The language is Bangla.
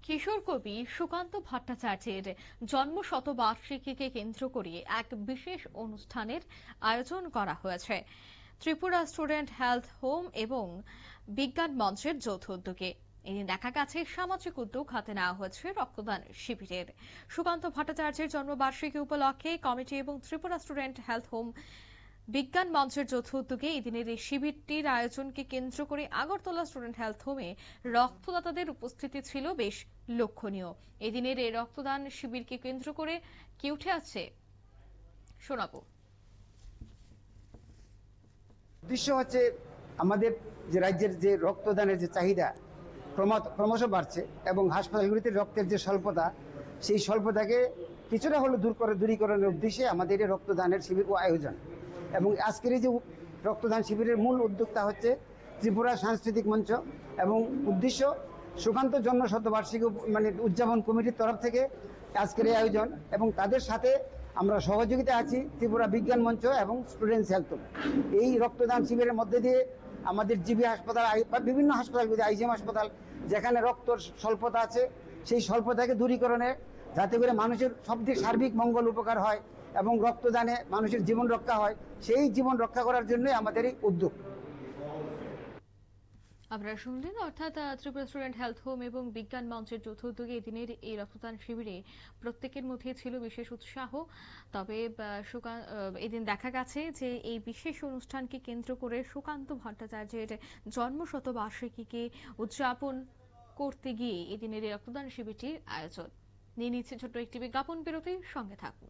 কিশোর কবি সুকান্ত ভট্টাচার্যের জন্মশতবার্ষিকীকে কেন্দ্র করে এক বিশেষ অনুষ্ঠানের আয়োজন করা হয়েছে ত্রিপুরা স্টুডেন্ট হেলথ হোম এবং বিজ্ঞান মঞ্চের যৌথ উদ্যোগে। এদিন দেখা গেছে সামাজিক উদ্যোগ হাতে নেওয়া হয়েছে রক্তদান শিবিরের। সুকান্ত ভট্টাচার্যের জন্মবার্ষিকী উপলক্ষে কমিটি এবং ত্রিপুরা স্টুডেন্ট হেলথ হোম বিজ্ঞান মঞ্চের যৌথ উদ্যোগে এদিনের এই শিবিরটির আয়োজনকে কেন্দ্র করে আগরতলা স্টুডেন্ট হেলথ হোমে রক্তদাতাদের উপস্থিতি ছিল বেশ লক্ষণীয়। এদিনের এই রক্তদান শিবিরকে কেন্দ্র করে কি উঠে আছে শোনাবো। উদ্দেশ্য হচ্ছে আমাদের যে রাজ্যের যে রক্তদানের যে চাহিদা ক্রমশ বাড়ছে এবং হাসপাতালগুলিতে রক্তের যে স্বল্পতা, সেই স্বল্পতাকে কিছুটা হলেও দূরীকরণের উদ্দেশ্যে আমাদের এই রক্তদানের শিবির ও আয়োজন। এবং আজকের এই যে রক্তদান শিবিরের মূল উদ্যোক্তা হচ্ছে ত্রিপুরা সাংস্কৃতিক মঞ্চ এবং উদ্দেশ্য সুকান্ত জন্ম শতবার্ষিকী উদযাপন কমিটির তরফ থেকে আজকের এই আয়োজন, এবং তাদের সাথে আমরা সহযোগিতা আছি ত্রিপুরা বিজ্ঞান মঞ্চ এবং স্টুডেন্টস হেলথ হোম। এই রক্তদান শিবিরের মধ্যে দিয়ে আমাদের জিবি হাসপাতাল বা বিভিন্ন হাসপাতালগুলি, আইজিএম হাসপাতাল যেখানে রক্তর স্বল্পতা আছে, সেই স্বল্পতাকে দূরীকরণে যাতে করে মানুষের সবদিক সার্বিক মঙ্গল উপকার হয় এবং রক্তদানে মানুষের জীবন রক্ষা হয়, সেই জীবন রক্ষা করার জন্যই আমাদের এই উদ্যোগ। আপনারা শুনলেন, অর্থাৎ ত্রিপুরা স্টুডেন্ট হেলথ হোম এবং বিজ্ঞান মঞ্চের যৌথ উদ্যোগে এদিনের এই রক্তদান শিবিরে প্রত্যেকের মধ্যে ছিল বিশেষ উৎসাহ। তবে এদিন দেখা গেছে যে এই বিশেষ অনুষ্ঠানকে কেন্দ্র করে সুকান্ত ভট্টাচার্যের জন্মশতবার্ষিকীকে উদযাপন করতে গিয়ে এদিনের এই রক্তদান শিবিরটির আয়োজন। নিয়ে নিচ্ছে ছোট্ট একটি বিজ্ঞাপন বিরতি, সঙ্গে থাকুন।